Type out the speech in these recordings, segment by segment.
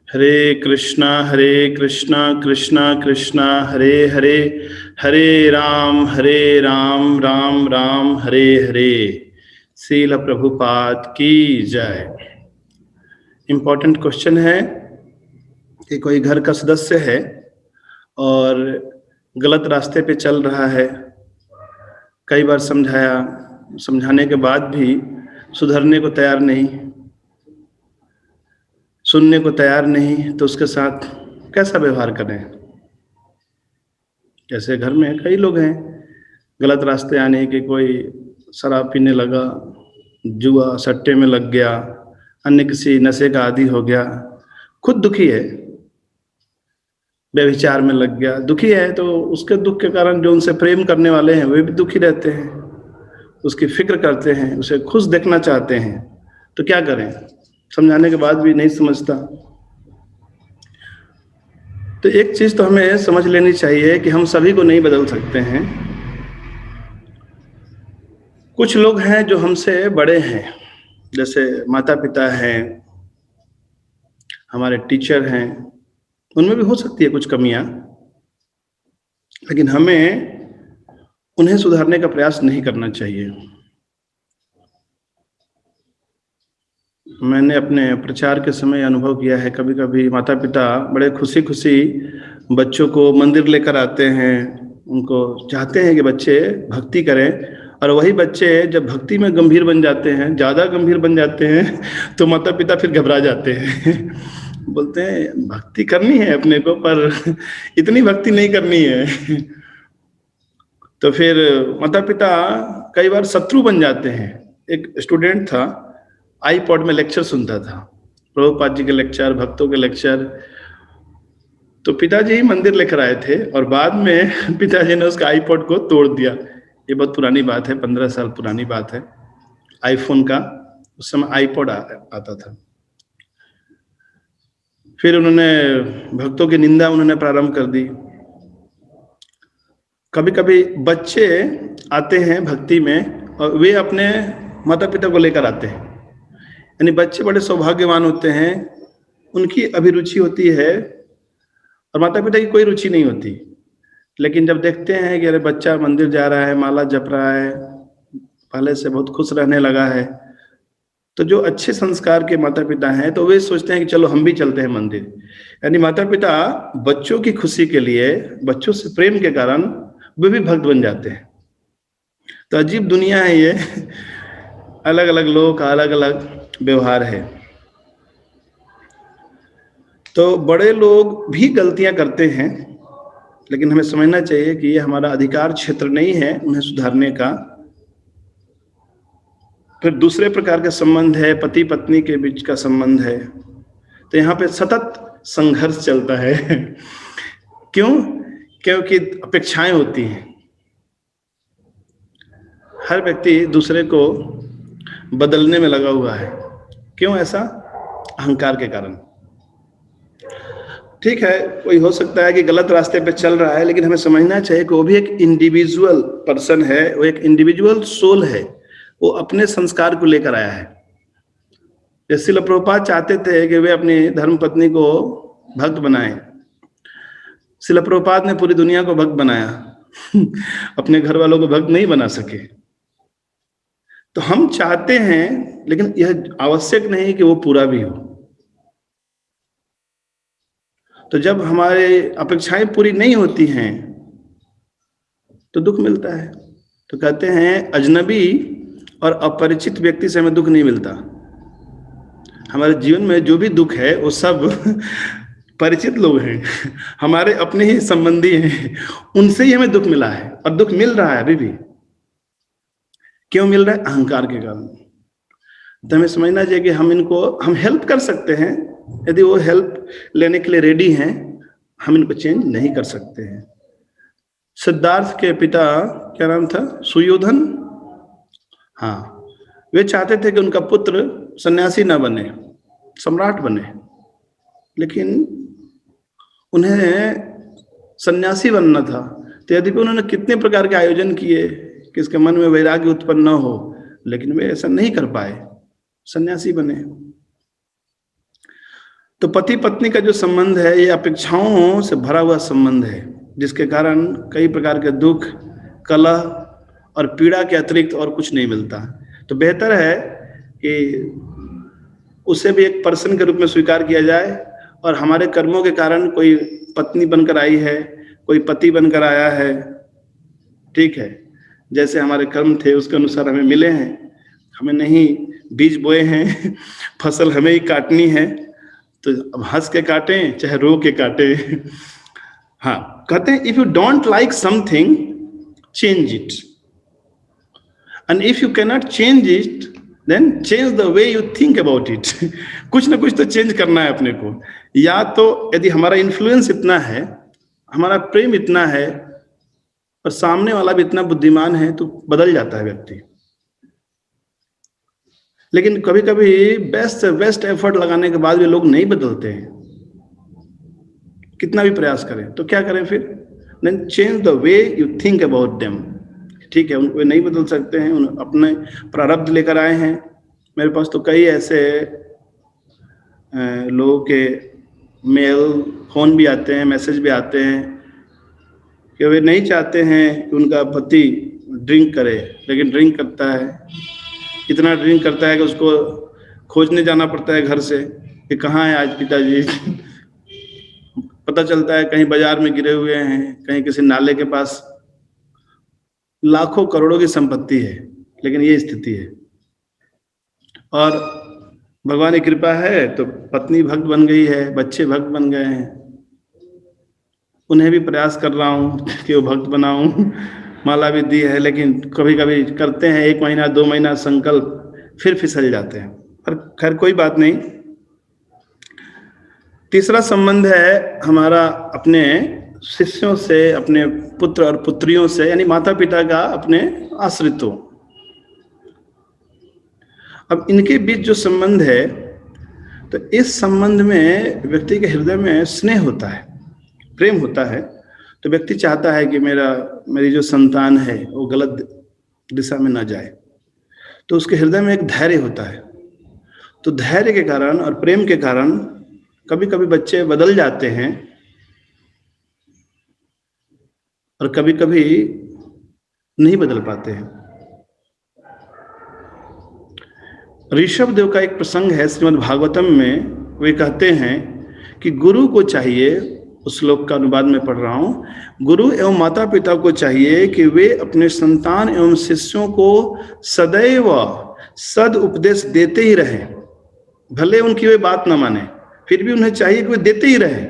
हरे कृष्णा कृष्णा कृष्णा हरे हरे, हरे राम राम राम हरे हरे। श्रील प्रभुपाद की जय। Important question है कि कोई घर का सदस्य है और गलत रास्ते पे चल रहा है, कई बार समझाने के बाद भी सुधरने को तैयार नहीं, सुनने को तैयार नहीं, तो उसके साथ कैसा व्यवहार करें। जैसे घर में कई लोग हैं गलत रास्ते आने के, कोई शराब पीने लगा, जुआ सट्टे में लग गया, अन्य किसी नशे का आदी हो गया, खुद दुखी है, व्यभिचार में लग गया, दुखी है, तो उसके दुख के कारण जो उनसे प्रेम करने वाले हैं वे भी दुखी रहते हैं, उसकी फिक्र करते हैं, उसे खुश देखना चाहते हैं। तो क्या करें, समझाने के बाद भी नहीं समझता। तो एक चीज तो हमें समझ लेनी चाहिए कि हम सभी को नहीं बदल सकते हैं। कुछ लोग हैं जो हमसे बड़े हैं, जैसे माता पिता हैं, हमारे टीचर हैं, उनमें भी हो सकती है कुछ कमियां, लेकिन हमें उन्हें सुधारने का प्रयास नहीं करना चाहिए। मैंने अपने प्रचार के समय अनुभव किया है, कभी कभी माता पिता बड़े खुशी खुशी बच्चों को मंदिर लेकर आते हैं, उनको चाहते हैं कि बच्चे भक्ति करें, और वही बच्चे जब भक्ति में गंभीर बन जाते हैं, ज़्यादा गंभीर बन जाते हैं, तो माता पिता फिर घबरा जाते हैं बोलते हैं भक्ति करनी है अपने को, पर इतनी भक्ति नहीं करनी है तो फिर माता पिता कई बार शत्रु बन जाते हैं। एक स्टूडेंट था, आईपॉड में लेक्चर सुनता था, प्रभुपाद जी के लेक्चर, भक्तों के लेक्चर, तो पिताजी ही मंदिर लेकर आए थे और बाद में पिताजी ने उसका आईपॉड को तोड़ दिया। ये बहुत पुरानी बात है, 15 साल पुरानी बात है, आईफोन का उस समय आईपॉड आता था। फिर उन्होंने भक्तों की निंदा उन्होंने प्रारंभ कर दी। कभी कभी बच्चे आते हैं भक्ति में और वे अपने माता पिता को लेकर आते हैं, यानी बच्चे बड़े सौभाग्यवान होते हैं, उनकी अभिरुचि होती है और माता पिता की कोई रुचि नहीं होती। लेकिन जब देखते हैं कि अरे बच्चा मंदिर जा रहा है, माला जप रहा है, पहले से बहुत खुश रहने लगा है, तो जो अच्छे संस्कार के माता पिता हैं तो वे सोचते हैं कि चलो हम भी चलते हैं मंदिर। यानी माता पिता बच्चों की खुशी के लिए, बच्चों से प्रेम के कारण वे भी भक्त बन जाते हैं। तो अजीब दुनिया है ये, अलग अलग लोगों का अलग अलग व्यवहार है। तो बड़े लोग भी गलतियां करते हैं, लेकिन हमें समझना चाहिए कि ये हमारा अधिकार क्षेत्र नहीं है उन्हें सुधारने का। फिर दूसरे प्रकार के संबंध है, पति पत्नी के बीच का संबंध है, तो यहाँ पे सतत संघर्ष चलता है क्यों? क्योंकि अपेक्षाएं होती हैं, हर व्यक्ति दूसरे को बदलने में लगा हुआ है। क्यों ऐसा? अहंकार के कारण। ठीक है, कोई हो सकता है कि गलत रास्ते पे चल रहा है, लेकिन हमें समझना चाहिए कि वो भी एक इंडिविजुअल पर्सन है, वो एक इंडिविजुअल सोल है, वो अपने संस्कार को लेकर आया है। जैसे श्रील प्रभुपाद चाहते थे कि वे अपनी धर्म पत्नी को भक्त बनाएं, श्रील प्रभुपाद ने पूरी दुनिया को भक्त बनाया अपने घर वालों को भक्त नहीं बना सके। तो हम चाहते हैं, लेकिन यह आवश्यक नहीं कि वो पूरा भी हो। तो जब हमारे अपेक्षाएं पूरी नहीं होती हैं तो दुख मिलता है। तो कहते हैं अजनबी और अपरिचित व्यक्ति से हमें दुख नहीं मिलता। हमारे जीवन में जो भी दुख है वो सब परिचित लोग हैं, हमारे अपने ही संबंधी हैं, उनसे ही हमें दुख मिला है और दुख मिल रहा है अभी भी। क्यों मिल रहा है? अहंकार के कारण। तो हमें समझना चाहिए कि हम हेल्प कर सकते हैं, यदि वो हेल्प लेने के लिए रेडी हैं, हम इनको चेंज नहीं कर सकते हैं। सिद्धार्थ के पिता क्या नाम था? सुयोधन। हाँ, वे चाहते थे कि उनका पुत्र सन्यासी ना बने, सम्राट बने, लेकिन उन्हें सन्यासी बनना था। तो यद्यपि उन्होंने कितने प्रकार के आयोजन किए कि इसके मन में वैराग्य उत्पन्न न हो, लेकिन वे ऐसा नहीं कर पाए, सन्यासी बने। तो पति पत्नी का जो संबंध है ये अपेक्षाओं से भरा हुआ संबंध है, जिसके कारण कई प्रकार के दुख, कलह और पीड़ा के अतिरिक्त और कुछ नहीं मिलता। तो बेहतर है कि उसे भी एक पर्सन के रूप में स्वीकार किया जाए, और हमारे कर्मों के कारण कोई पत्नी बनकर आई है, कोई पति बनकर आया है, ठीक है, जैसे हमारे कर्म थे उसके अनुसार हमें मिले हैं, हमें नहीं बीज बोए हैं फसल हमें ही काटनी है, तो अब हंस के काटें चाहे रो के काटें। हाँ, कहते हैं if you don't like something change it, and if you cannot change it then change the way you think about it. कुछ ना कुछ तो चेंज करना है अपने को, या तो यदि हमारा इन्फ्लुएंस इतना है, हमारा प्रेम इतना है और सामने वाला भी इतना बुद्धिमान है तो बदल जाता है व्यक्ति। लेकिन कभी कभी बेस्ट से बेस्ट एफर्ट लगाने के बाद भी लोग नहीं बदलते हैं, कितना भी प्रयास करें। तो क्या करें फिर? Then change the way you think about them. ठीक है, वे नहीं बदल सकते हैं, अपने प्रारब्ध लेकर आए हैं। मेरे पास तो कई ऐसे लोगों के मेल, फोन भी आते हैं, मैसेज भी आते हैं कि वे नहीं चाहते हैं कि उनका पति ड्रिंक करे, लेकिन ड्रिंक करता है, इतना ड्रिंक करता है कि उसको खोजने जाना पड़ता है घर से कि कहाँ है आज पिताजी। पता चलता है कहीं बाजार में गिरे हुए हैं, कहीं किसी नाले के पास। लाखों करोड़ों की संपत्ति है, लेकिन ये स्थिति है। और भगवान की कृपा है तो पत्नी भक्त बन गई है, बच्चे भक्त बन गए हैं, उन्हें भी प्रयास कर रहा हूँ कि वो भक्त बनाऊं। माला भी दी है, लेकिन कभी कभी करते हैं 1 महीना 2 महीना संकल्प, फिर फिसल जाते हैं, पर खैर कोई बात नहीं। तीसरा संबंध है हमारा अपने शिष्यों से, अपने पुत्र और पुत्रियों से, यानी माता पिता का अपने आश्रितों। अब इनके बीच जो संबंध है, तो इस संबंध में व्यक्ति के हृदय में स्नेह होता है, प्रेम होता है। तो व्यक्ति चाहता है कि मेरी जो संतान है वो गलत दिशा में ना जाए, तो उसके हृदय में एक धैर्य होता है। तो धैर्य के कारण और प्रेम के कारण कभी कभी बच्चे बदल जाते हैं और कभी कभी नहीं बदल पाते हैं। ऋषभ देव का एक प्रसंग है श्रीमद् भागवतम में, वे कहते हैं कि गुरु को चाहिए, उस श्लोक का अनुवाद में पढ़ रहा हूं, गुरु एवं माता पिता को चाहिए कि वे अपने संतान एवं शिष्यों को सदैव सद उपदेश देते ही रहें। भले उनकी वे बात न माने, फिर भी उन्हें चाहिए कि वे देते ही रहें,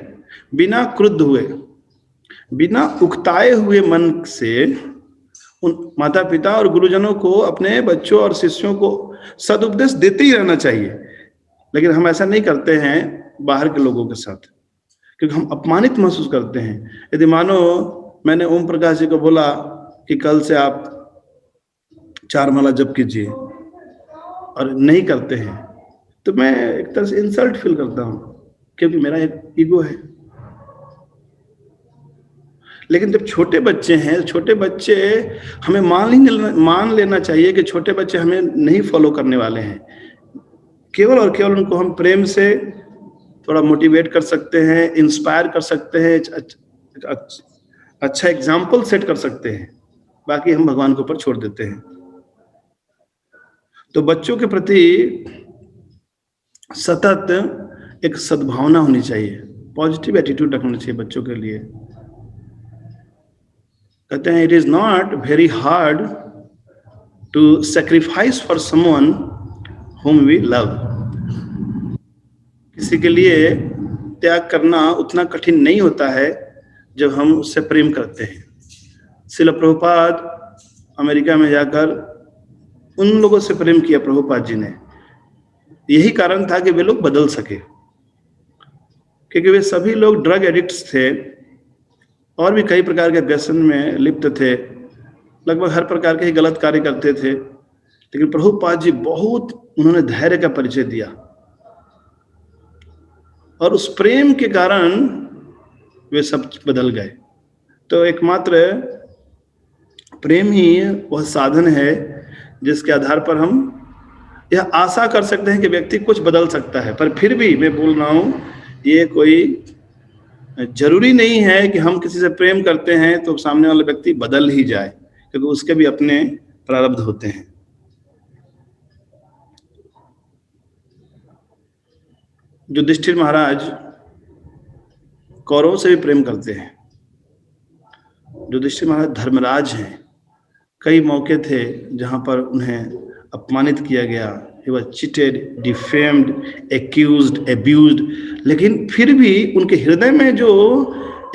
बिना क्रुद्ध हुए, बिना उकताए हुए मन से। उन माता पिता और गुरुजनों को अपने बच्चों और शिष्यों को सदुपदेश देते ही रहना चाहिए। लेकिन हम ऐसा नहीं करते हैं बाहर के लोगों के साथ, क्योंकि हम अपमानित महसूस करते हैं। यदि मानो मैंने ओम प्रकाश जी को बोला कि कल से आप 4 माला जप कीजिए और नहीं करते हैं, तो मैं एक तरह से इंसल्ट फील करता हूं, क्योंकि मेरा एक ईगो है। लेकिन जब छोटे बच्चे हैं, छोटे बच्चे हमें मान लेना चाहिए कि छोटे बच्चे हमें नहीं फॉलो करने वाले हैं। केवल और केवल उनको हम प्रेम से थोड़ा मोटिवेट कर सकते हैं, इंस्पायर कर सकते हैं, अच्छा एग्जाम्पल सेट कर सकते हैं, बाकी हम भगवान के ऊपर छोड़ देते हैं। तो बच्चों के प्रति सतत एक सद्भावना होनी चाहिए, पॉजिटिव एटीट्यूड रखना चाहिए बच्चों के लिए। कहते हैं it is not very hard to sacrifice for someone whom we love। किसी के लिए त्याग करना उतना कठिन नहीं होता है जब हम उससे प्रेम करते हैं। श्रील प्रभुपाद अमेरिका में जाकर उन लोगों से प्रेम किया प्रभुपाद जी ने, यही कारण था कि वे लोग बदल सके, क्योंकि वे सभी लोग ड्रग एडिक्ट्स थे और भी कई प्रकार के व्यसन में लिप्त थे, लगभग हर प्रकार के ही गलत कार्य करते थे। लेकिन प्रभुपाद जी बहुत उन्होंने धैर्य का परिचय दिया, और उस प्रेम के कारण वे सब बदल गए। तो एकमात्र प्रेम ही वह साधन है जिसके आधार पर हम यह आशा कर सकते हैं कि व्यक्ति कुछ बदल सकता है। पर फिर भी मैं बोल रहा हूं ये कोई जरूरी नहीं है कि हम किसी से प्रेम करते हैं तो सामने वाला व्यक्ति बदल ही जाए, क्योंकि उसके भी अपने प्रारब्ध होते हैं। युधिष्ठिर महाराज कौरवों से भी प्रेम करते हैं। युधिष्ठिर महाराज धर्मराज हैं। कई मौके थे जहां पर उन्हें अपमानित किया गया, he was cheated, defamed, accused, abused, लेकिन फिर भी उनके हृदय में जो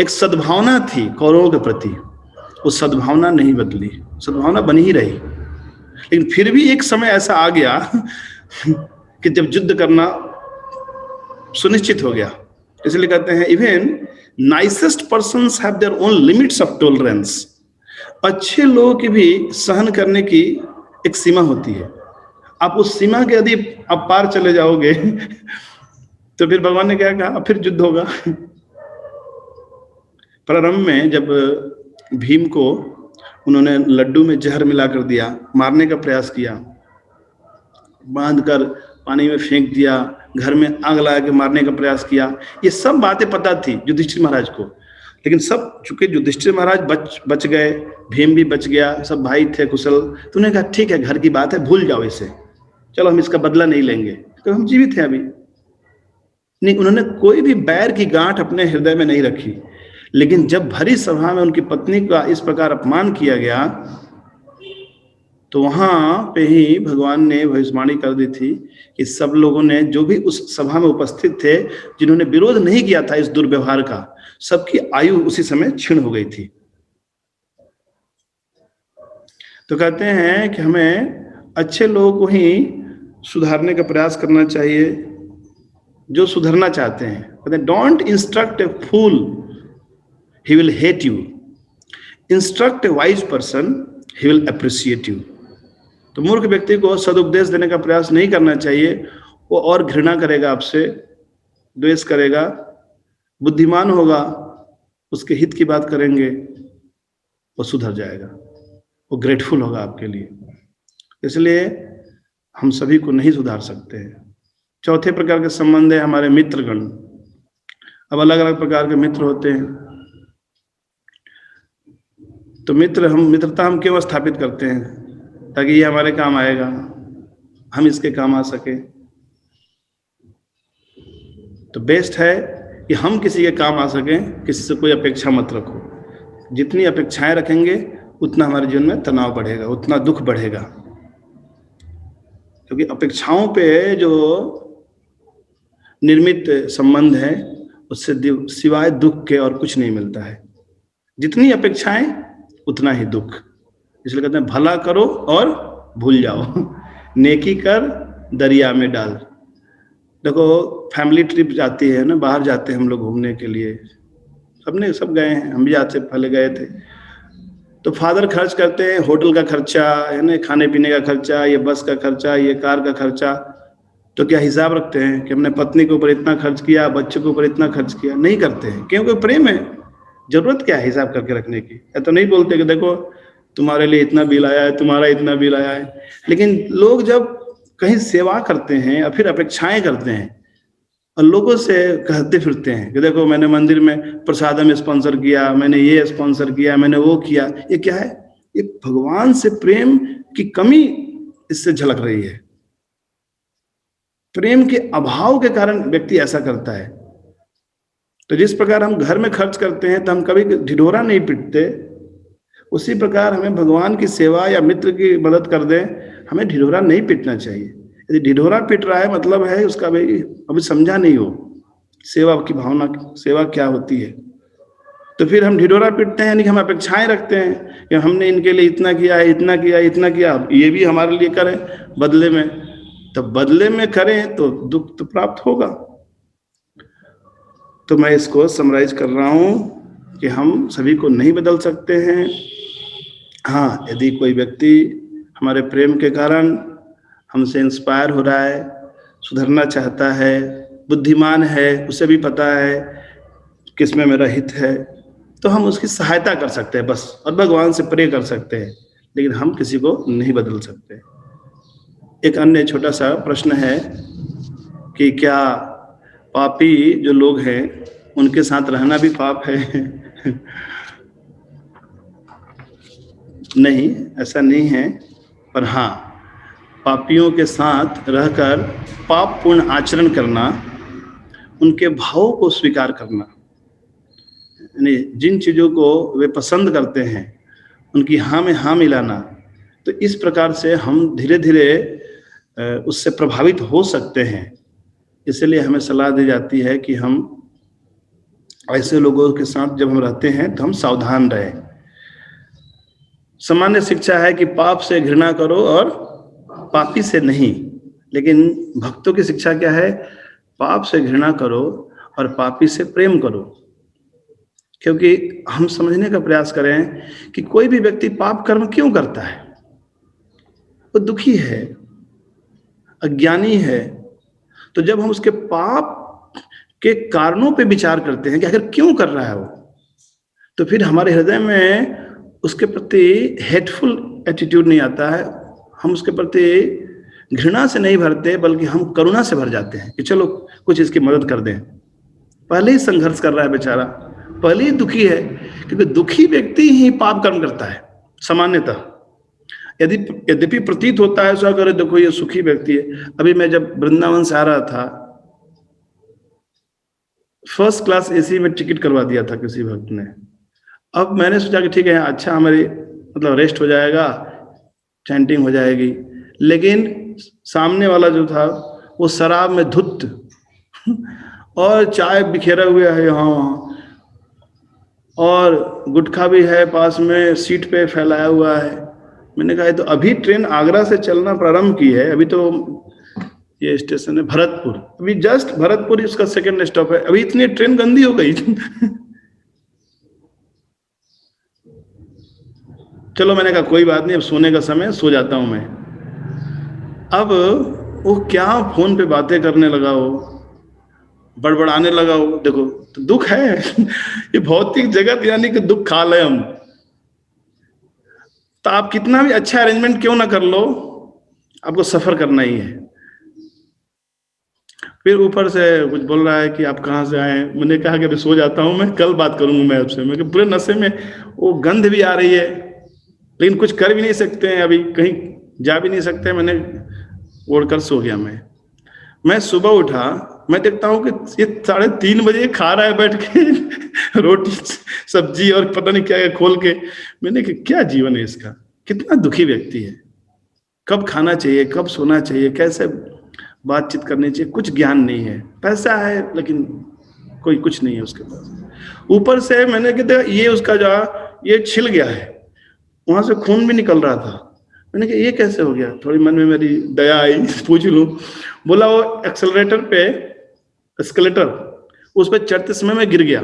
एक सद्भावना थी कौरवों के प्रति, वो सद्भावना नहीं बदली, सद्भावना बनी ही रही। लेकिन फिर भी एक समय ऐसा आ गया कि जब युद्ध करना सुनिश्चित हो गया। इसलिए कहते हैं even nicest persons have their own limits of tolerance. अच्छे लोगों की भी सहन करने की एक सीमा होती है। आप उस सीमा के यदि आप पार चले जाओगे तो फिर भगवान ने क्या कहा, फिर युद्ध होगा। प्रारंभ में जब भीम को उन्होंने लड्डू में जहर मिलाकर दिया, मारने का प्रयास किया, बांधकर पानी में फेंक दिया, घर में आग लगा के मारने का प्रयास किया, ये सब बातें पता थी युधिष्ठिर महाराज को। लेकिन सब चूंकि युधिष्ठिर महाराज बच गए, भीम भी बच गया, सब भाई थे कुशल, तो उन्होंने कहा ठीक है, घर की बात है, भूल जाओ इसे, चलो हम इसका बदला नहीं लेंगे, तो हम जीवित हैं अभी। नहीं, उन्होंने कोई भी बैर की गांठ अपने हृदय में नहीं रखी। लेकिन जब भरी सभा में उनकी पत्नी का इस प्रकार अपमान किया गया, तो वहां पे ही भगवान ने भविष्यवाणी कर दी थी कि सब लोगों ने, जो भी उस सभा में उपस्थित थे, जिन्होंने विरोध नहीं किया था इस दुर्व्यवहार का, सबकी आयु उसी समय क्षीण हो गई थी। तो कहते हैं कि हमें अच्छे लोगों को ही सुधारने का प्रयास करना चाहिए, जो सुधरना चाहते हैं। कहते हैं don't instruct a fool, he will hate you, instruct a wise person, he will appreciate you. तो मूर्ख व्यक्ति को सदुपदेश देने का प्रयास नहीं करना चाहिए, वो और घृणा करेगा आपसे, द्वेष करेगा। बुद्धिमान होगा, उसके हित की बात करेंगे, वो सुधर जाएगा, वो ग्रेटफुल होगा आपके लिए। इसलिए हम सभी को नहीं सुधार सकते हैं। चौथे प्रकार के संबंध है हमारे मित्रगण। अब अलग अलग प्रकार के मित्र होते हैं। तो मित्रता हम क्यों स्थापित करते हैं? ताकि ये हमारे काम आएगा, हम इसके काम आ सके। तो बेस्ट है कि हम किसी के काम आ सकें, किसी से कोई अपेक्षा मत रखो। जितनी अपेक्षाएं रखेंगे उतना हमारे जीवन में तनाव बढ़ेगा, उतना दुख बढ़ेगा। क्योंकि अपेक्षाओं पे जो निर्मित संबंध है, उससे सिवाय दुख के और कुछ नहीं मिलता है। जितनी अपेक्षाएं उतना ही दुख। इसलिए कहते हैं भला करो और भूल जाओ, नेकी कर दरिया में डाल। देखो फैमिली ट्रिप जाती है ना, बाहर जाते हैं हम लोग घूमने के लिए, सब गए हैं, हम भी जाते पहले गए थे। तो फादर खर्च करते हैं, होटल का खर्चा है ना, खाने पीने का खर्चा, ये बस का खर्चा, ये कार का खर्चा। तो क्या हिसाब रखते हैं कि हमने पत्नी के ऊपर इतना खर्च किया, बच्चों के ऊपर इतना खर्च किया? नहीं करते हैं, क्योंकि प्रेम है। जरूरत क्या है हिसाब करके रखने की? या तो नहीं बोलते कि देखो तुम्हारे लिए इतना बिल आया है, तुम्हारा इतना बिल आया है। लेकिन लोग जब कहीं सेवा करते हैं या फिर अपेक्षाएं करते हैं और लोगों से कहते फिरते हैं कि देखो मैंने मंदिर में प्रसादम स्पॉन्सर किया, मैंने ये स्पॉन्सर किया, मैंने वो किया, ये क्या है? ये भगवान से प्रेम की कमी इससे झलक रही है। प्रेम के अभाव के कारण व्यक्ति ऐसा करता है। तो जिस प्रकार हम घर में खर्च करते हैं तो हम कभी ढिढोरा नहीं पीटते, उसी प्रकार हमें भगवान की सेवा या मित्र की मदद कर दें, हमें ढिढोरा नहीं पीटना चाहिए। यदि ढिढोरा पीट रहा है मतलब है उसका भाई अभी समझा नहीं हो सेवा की भावना, सेवा क्या होती है। तो फिर हम ढिढोरा पीटते हैं, यानी कि हम अपेक्षाएं रखते हैं कि हमने इनके लिए इतना किया है, इतना किया, इतना किया, ये भी हमारे लिए करें बदले में। तो बदले में करें तो दुख तो प्राप्त होगा। तो मैं इसको समराइज कर रहा हूं कि हम सभी को नहीं बदल सकते हैं। हाँ, यदि कोई व्यक्ति हमारे प्रेम के कारण हमसे इंस्पायर हो रहा है, सुधरना चाहता है, बुद्धिमान है, उसे भी पता है किसमें मेरा हित है, तो हम उसकी सहायता कर सकते हैं बस, और भगवान से प्रे कर सकते हैं। लेकिन हम किसी को नहीं बदल सकते। एक अन्य छोटा सा प्रश्न है कि क्या पापी जो लोग हैं उनके साथ रहना भी पाप है? नहीं, ऐसा नहीं है। पर हाँ, पापियों के साथ रहकर पापपूर्ण आचरण करना, उनके भावों को स्वीकार करना, यानी जिन चीज़ों को वे पसंद करते हैं उनकी हाँ में हाँ मिलाना, तो इस प्रकार से हम धीरे धीरे उससे प्रभावित हो सकते हैं। इसलिए हमें सलाह दी जाती है कि हम ऐसे लोगों के साथ जब हम रहते हैं तो हम सावधान रहें। सामान्य शिक्षा है कि पाप से घृणा करो और पापी से नहीं, लेकिन भक्तों की शिक्षा क्या है? पाप से घृणा करो और पापी से प्रेम करो। क्योंकि हम समझने का प्रयास करें कि कोई भी व्यक्ति पाप कर्म क्यों करता है। वो दुखी है, अज्ञानी है। तो जब हम उसके पाप के कारणों पे विचार करते हैं कि आखिर क्यों कर रहा है वो, तो फिर हमारे हृदय में उसके प्रति हेटफुल एटीट्यूड नहीं आता है। हम उसके प्रति घृणा से नहीं भरते, बल्कि हम करुणा से भर जाते हैं कि चलो कुछ इसकी मदद कर दें। पहले ही संघर्ष कर रहा है बेचारा, पहले ही दुखी है, क्योंकि दुखी व्यक्ति ही पाप कर्म करता है सामान्यतः। यद्यपि प्रतीत होता है ऐसा, करे देखो ये सुखी व्यक्ति है। अभी मैं जब वृंदावन से आ रहा था, फर्स्ट क्लास एसी में टिकट करवा दिया था किसी भक्त ने। अब मैंने सोचा कि ठीक है, अच्छा हमारी मतलब रेस्ट हो जाएगा, चैंटिंग हो जाएगी। लेकिन सामने वाला जो था वो शराब में धुत और चाय बिखेरा हुआ है यहाँ वहाँ, और गुटखा भी है पास में, सीट पे फैलाया हुआ है। मैंने कहा तो अभी ट्रेन आगरा से चलना प्रारंभ की है, अभी तो ये स्टेशन है भरतपुर, अभी जस्ट भरतपुर इसका सेकंड स्टॉप है, अभी इतनी ट्रेन गंदी हो गई। चलो मैंने कहा कोई बात नहीं, अब सोने का समय, सो जाता हूं मैं। अब वो क्या फोन पे बातें करने लगा, वो बड़बड़ाने लगा, वो देखो तो दुख है। ये भौतिक जगत यानी कि दुख खाल है हम। तो आप कितना भी अच्छा अरेंजमेंट क्यों ना कर लो, आपको सफर करना ही है। फिर ऊपर से कुछ बोल रहा है कि आप कहाँ से आए। मैंने कहा कि अभी सो जाता हूँ मैं, कल बात करूंगा मैं आपसे। मैं पूरे नशे में, वो गंध भी आ रही है, लेकिन कुछ कर भी नहीं सकते हैं, अभी कहीं जा भी नहीं सकते। मैंने ओढ़कर सो गया। मैं सुबह उठा, मैं देखता हूँ कि ये 3:30 बजे खा रहा है बैठ के रोटी सब्जी और पता नहीं क्या खोल के। मैंने कहा क्या जीवन है इसका, कितना दुखी व्यक्ति है। कब खाना चाहिए, कब सोना चाहिए, कैसे बातचीत करनी चाहिए, कुछ ज्ञान नहीं है। पैसा है लेकिन कोई कुछ नहीं है उसके पास। ऊपर से मैंने कहा ये उसका जो ये छिल गया है, वहां से खून भी निकल रहा था। मैंने कहा ये कैसे हो गया, थोड़ी मन में मेरी दया आई, पूछ लूं। बोला वो एक्सेलरेटर पे, एस्केलेटर उस पर चढ़ते समय में गिर गया।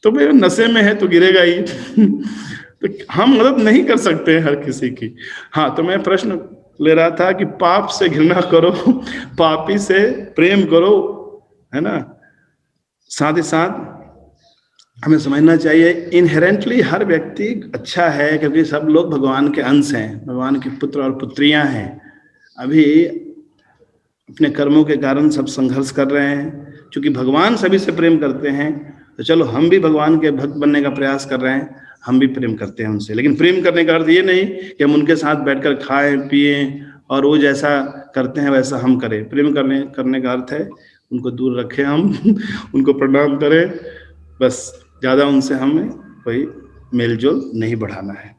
तो भाई नशे में है तो गिरेगा ही। तो हम मदद नहीं कर सकते हर किसी की। हाँ, तो मैं प्रश्न ले रहा था कि पाप से घृणा करो, पापी से प्रेम करो, है ना। साथ ही साथ हमें समझना चाहिए इनहेरेंटली हर व्यक्ति अच्छा है, क्योंकि सब लोग भगवान के अंश हैं, भगवान के पुत्र और पुत्रियां हैं। अभी अपने कर्मों के कारण सब संघर्ष कर रहे हैं। क्योंकि भगवान सभी से प्रेम करते हैं, तो चलो हम भी भगवान के भक्त बनने का प्रयास कर रहे हैं, हम भी प्रेम करते हैं उनसे। लेकिन प्रेम करने का अर्थ ये नहीं कि हम उनके साथ बैठकर खाएं पिएं और वो जैसा करते हैं वैसा हम करें। प्रेम करने का अर्थ है उनको दूर रखें हम, उनको प्रणाम करें, बस। ज़्यादा उनसे हमें कोई मेलजोल नहीं बढ़ाना है।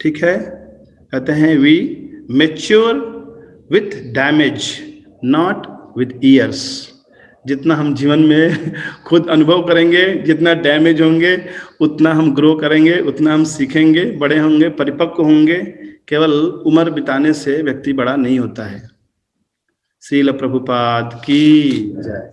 ठीक है, कहते हैं we mature with damage not with years. जितना हम जीवन में खुद अनुभव करेंगे, जितना डैमेज होंगे, उतना हम ग्रो करेंगे, उतना हम सीखेंगे, बड़े होंगे, परिपक्व होंगे। केवल उम्र बिताने से व्यक्ति बड़ा नहीं होता है। श्रील प्रभुपाद की जय।